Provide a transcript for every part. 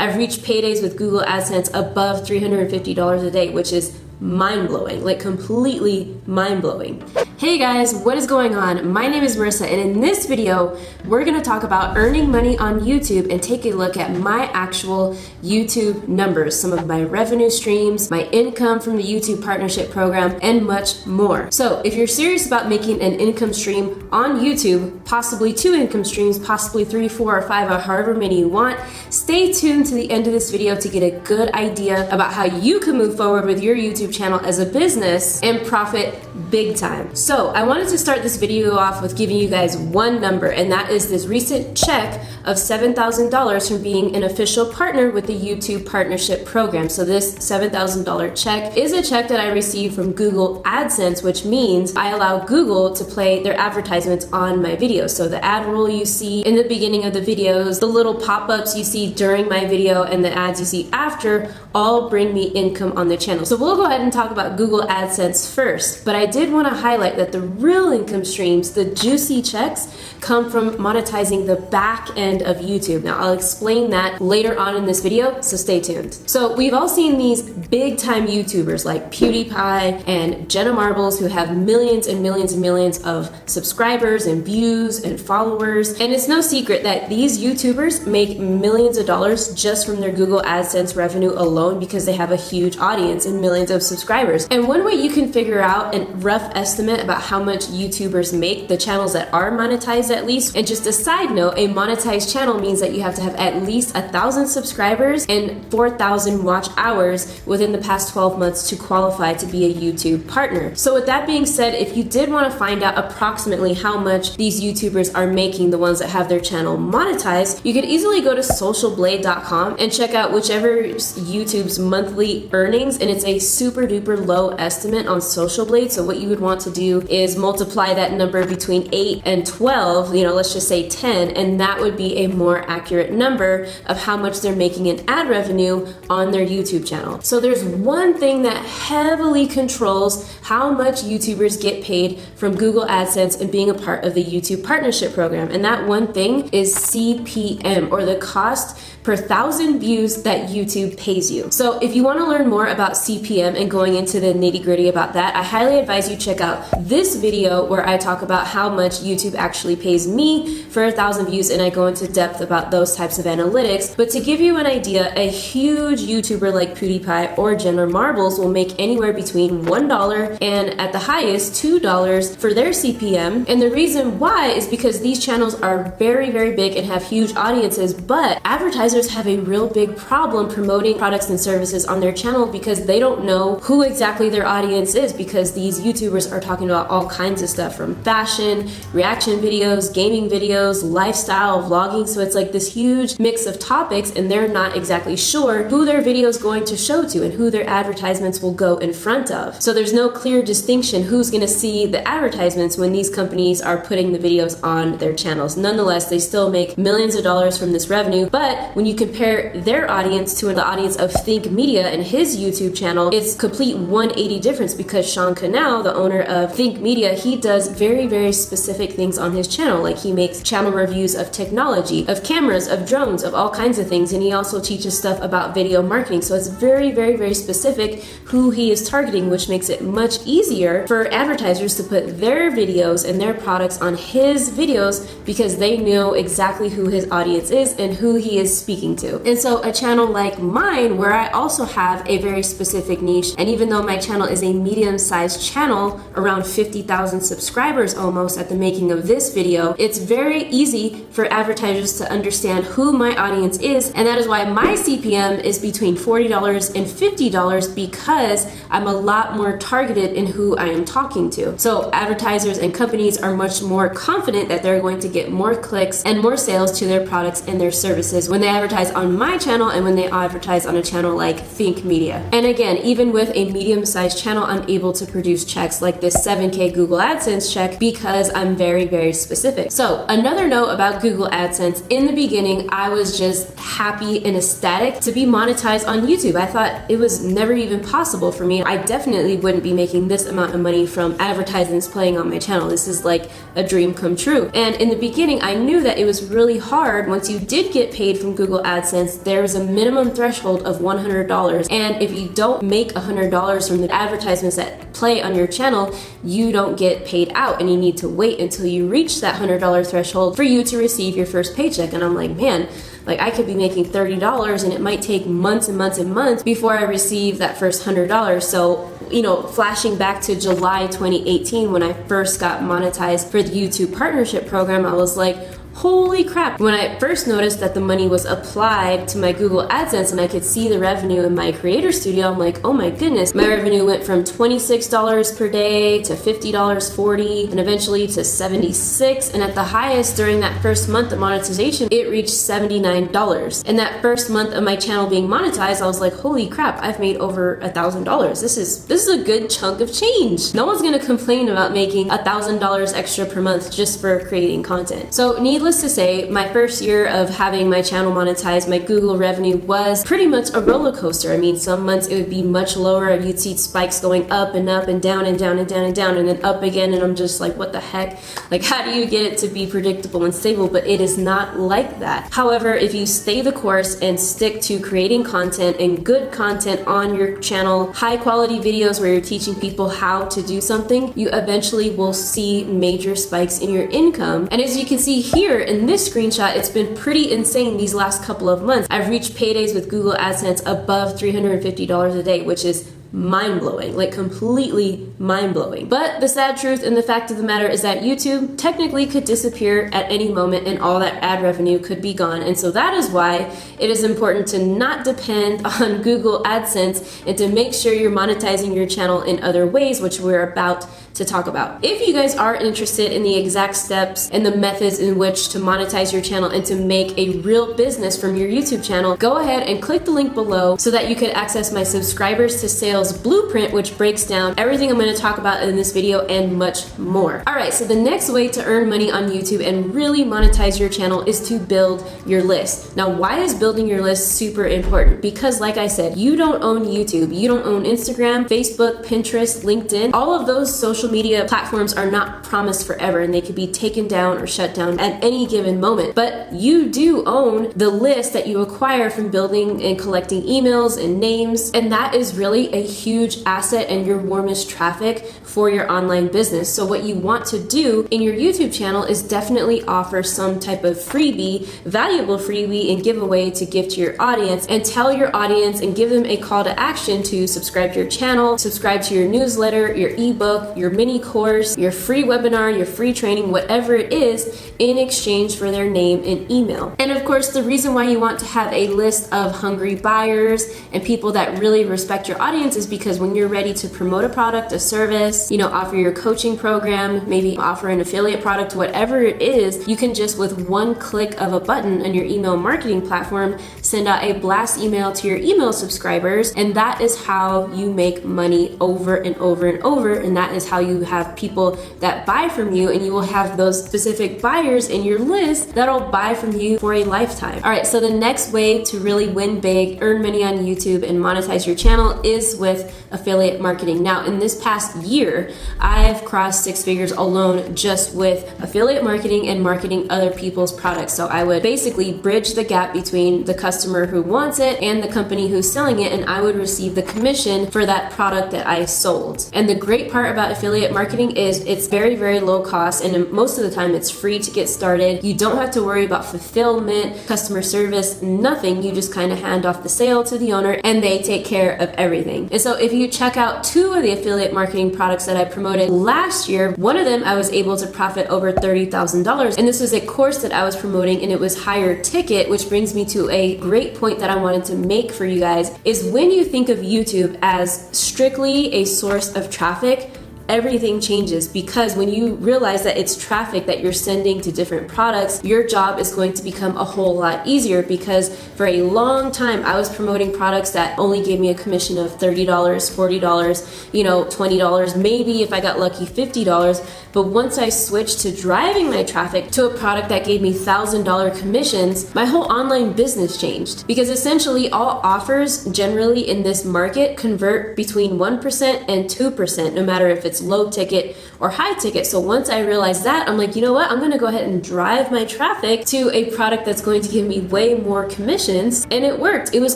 I've reached paydays with Google AdSense above $350 a day, which is mind-blowing, like completely mind-blowing. Hey guys, what is going on? My name is Marissa, and in this video, we're gonna talk about earning money on YouTube and take a look at my actual YouTube numbers, some of my revenue streams, my income from the YouTube partnership program, and much more. So if you're serious about making an income stream on YouTube, possibly 2 income streams, possibly 3, 4, or 5, or however many you want, stay tuned to the end of this video to get a good idea about how you can move forward with your YouTube channel as a business and profit big time. So I wanted to start this video off with giving you guys one number, and that is this recent check of $7,000 from being an official partner with the YouTube partnership program. So this $7,000 check is a check that I received from Google AdSense, which means I allow Google to play their advertisements on my videos. So the ad roll you see in the beginning of the videos, the little pop-ups you see during my video, and the ads you see after all bring me income on the channel. So we'll go ahead and talk about Google AdSense first, but I did want to highlight that the real income streams, the juicy checks, come from monetizing the back end of YouTube. Now I'll explain that later on in this video, so stay tuned. So we've all seen these big time YouTubers like PewDiePie and Jenna Marbles who have millions and millions and millions of subscribers and views and followers. And it's no secret that these YouTubers make millions of dollars just from their Google AdSense revenue alone because they have a huge audience and millions of subscribers. And one way you can figure out a rough estimate about how much YouTubers make, the channels that are monetized at least, and just a side note, a monetized channel means that you have to have at least 1,000 subscribers and 4,000 watch hours within the past 12 months to qualify to be a YouTube partner. So with that being said, if you did want to find out approximately how much these YouTubers are making, the ones that have their channel monetized, you could easily go to socialblade.com and check out whichever YouTube's monthly earnings, and it's a super duper low estimate on Social Blade. So what you would want to do is multiply that number between 8 and 12, let's just say 10, and that would be a more accurate number of how much they're making in ad revenue on their YouTube channel. So there's one thing that heavily controls how much YouTubers get paid from Google AdSense and being a part of the YouTube partnership program, and that one thing is CPM, or the cost per 1,000 views that YouTube pays you. So if you want to learn more about CPM and going into the nitty-gritty about that, I highly advise you check out this video where I talk about how much YouTube actually pays me for 1,000 views, and I go into depth about those types of analytics. But to give you an idea, a huge YouTuber like PewDiePie or Jenna Marbles will make anywhere between $1 and at the highest $2 for their CPM. And the reason why is because these channels are very, very big and have huge audiences, but advertisers have a real big problem promoting products and services on their channel because they don't know who exactly their audience is, because these YouTubers are talking about all kinds of stuff from fashion, reaction videos, gaming videos, lifestyle, vlogging. So it's like this huge mix of topics, and they're not exactly sure who their video is going to show to and who their advertisements will go in front of. So there's no clear distinction who's going to see the advertisements when these companies are putting the videos on their channels. Nonetheless, they still make millions of dollars from this revenue, but when you compare their audience to the audience of Think Media and his YouTube channel, it's complete 180 difference, because Sean Cannell, the owner of Think Media, he does very, very specific things on his channel. Like he makes channel reviews of technology, of cameras, of drones, of all kinds of things, and he also teaches stuff about video marketing. So it's very, very, very specific who he is targeting, which makes it much easier for advertisers to put their videos and their products on his videos because they know exactly who his audience is and who he is speaking to. And so a channel like mine, where I also have a very specific niche, and even though my channel is a medium-sized channel, around 50,000 subscribers almost at the making of this video, it's very easy for advertisers to understand who my audience is, and that is why my CPM is between $40 and $50, because I'm a lot more targeted in who I am talking to. So advertisers and companies are much more confident that they're going to get more clicks and more sales to their products and their services when they advertise on my channel and when they advertise on a channel like Think Media. And again, even with a medium-sized channel, I'm able to produce checks like this 7K Google AdSense check because I'm very, very specific. So another note about Google AdSense, in the beginning, I was just happy and ecstatic to be monetized on YouTube. I thought it was never even possible for me. I definitely wouldn't be making this amount of money from advertisements playing on my channel. This is like a dream come true. And in the beginning, I knew that it was really hard once you did get paid from Google Google AdSense, there's a minimum threshold of $100. And if you don't make $100 from the advertisements that play on your channel, you don't get paid out, and you need to wait until you reach that $100 threshold for you to receive your first paycheck. And I'm like, man, like I could be making $30 and it might take months and months and months before I receive that first $100. So, you know, flashing back to July 2018 when I first got monetized for the YouTube partnership program, I was like, holy crap. When I first noticed that the money was applied to my Google AdSense and I could see the revenue in my creator studio, I'm like, oh my goodness. My revenue went from $26 per day to $50, $40, and eventually to $76. And at the highest during that first month of monetization, it reached $79. And that first month of my channel being monetized, I was like, holy crap, I've made over $1,000. This is a good chunk of change. No one's gonna complain about making $1,000 extra per month just for creating content. So needless to say, my first year of having my channel monetized, my Google revenue was pretty much a roller coaster. I mean, some months it would be much lower and you'd see spikes going up and up and down and down and down and down and then up again, and I'm just like, what the heck? Like, how do you get it to be predictable and stable? But it is not like that. However, if you stay the course and stick to creating content and good content on your channel, high quality videos where you're teaching people how to do something, you eventually will see major spikes in your income. And as you can see here in this screenshot, it's been pretty insane these last couple of months. I've reached paydays with Google AdSense above $350 a day, which is mind-blowing, like completely mind-blowing. But the sad truth and the fact of the matter is that YouTube technically could disappear at any moment and all that ad revenue could be gone. And so that is why it is important to not depend on Google AdSense and to make sure you're monetizing your channel in other ways, which we're about to talk about. If you guys are interested in the exact steps and the methods in which to monetize your channel and to make a real business from your YouTube channel, go ahead and click the link below so that you can access my subscribers to sales blueprint, which breaks down everything I'm going to talk about in this video and much more. All right, so the next way to earn money on YouTube and really monetize your channel is to build your list. Now, why is building your list super important? Because like I said, you don't own YouTube, you don't own Instagram, Facebook, Pinterest, LinkedIn. All of those social media platforms are not promised forever and they could be taken down or shut down at any given moment. But you do own the list that you acquire from building and collecting emails and names, and that is really a huge asset and your warmest traffic for your online business. So what you want to do in your YouTube channel is definitely offer some type of freebie, valuable freebie and giveaway to give to your audience, and tell your audience and give them a call to action to subscribe to your channel, subscribe to your newsletter, your ebook, your mini course, your free webinar, your free training, whatever it is, in exchange for their name and email. And of course, the reason why you want to have a list of hungry buyers and people that really respect your audience is because when you're ready to promote a product, a service, you know, offer your coaching program, maybe offer an affiliate product, whatever it is, you can just with one click of a button on your email marketing platform send out a blast email to your email subscribers, and that is how you make money over and over and over, and that is how you have people that buy from you, and you will have those specific buyers in your list that'll buy from you for a lifetime. All right, so the next way to really win big, earn money on YouTube, and monetize your channel is with affiliate marketing. Now, in this past year, I've crossed six figures alone just with affiliate marketing and marketing other people's products. So I would basically bridge the gap between the customer who wants it and the company who's selling it, and I would receive the commission for that product that I sold. And the great part about affiliate marketing is it's very, very low cost, and most of the time it's free to get started. You don't have to worry about fulfillment, customer service, nothing. You just kind of hand off the sale to the owner and they take care of everything. And so if you check out two of the affiliate marketing products that I promoted last year, one of them I was able to profit over $30,000, and this was a course that I was promoting and it was higher ticket, which brings me to a great point that I wanted to make for you guys, is when you think of YouTube as strictly a source of traffic, everything changes, because when you realize that it's traffic that you're sending to different products, your job is going to become a whole lot easier, because for a long time I was promoting products that only gave me a commission of $30, $40, you know, $20, maybe if I got lucky $50. But once I switched to driving my traffic to a product that gave me $1,000 commissions, my whole online business changed, because essentially all offers generally in this market convert between 1% and 2%, no matter if it's it's low ticket or high ticket. So once I realized that, I'm like, you know what? I'm gonna go ahead and drive my traffic to a product that's going to give me way more commissions. And it worked. It was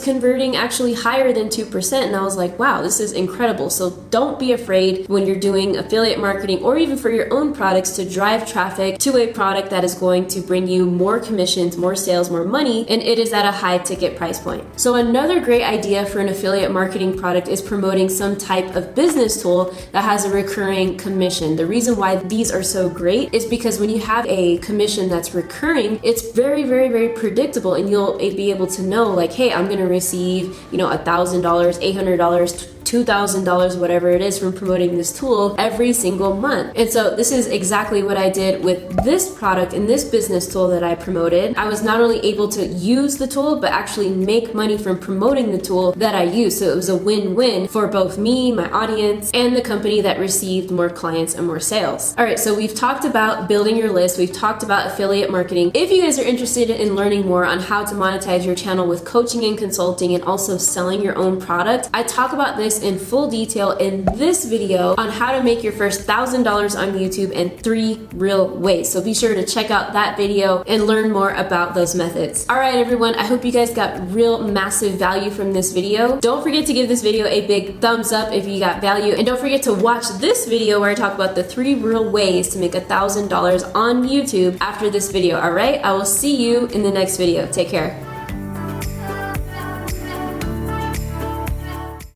converting actually higher than 2%. And I was like, wow, this is incredible. So don't be afraid when you're doing affiliate marketing or even for your own products to drive traffic to a product that is going to bring you more commissions, more sales, more money, and it is at a high ticket price point. So another great idea for an affiliate marketing product is promoting some type of business tool that has a recurring commission. The reason why these are so great is because when you have a commission that's recurring, it's very, very, very predictable, and you'll be able to know like, hey, I'm gonna receive, $1,000, $800, $2,000, whatever it is, from promoting this tool every single month. And so this is exactly what I did with this product and this business tool that I promoted. I was not only able to use the tool, but actually make money from promoting the tool that I use. So it was a win-win for both me, my audience, and the company that received more clients and more sales. All right, so we've talked about building your list. We've talked about affiliate marketing. If you guys are interested in learning more on how to monetize your channel with coaching and consulting and also selling your own product, I talk about this in full detail in this video on how to make your first $1,000 on YouTube in 3 real ways. So be sure to check out that video and learn more about those methods. All right, everyone, I hope you guys got real massive value from this video. Don't forget to give this video a big thumbs up if you got value. And don't forget to watch this video where I talk about the 3 real ways to make $1,000 on YouTube after this video. All right, I will see you in the next video. Take care.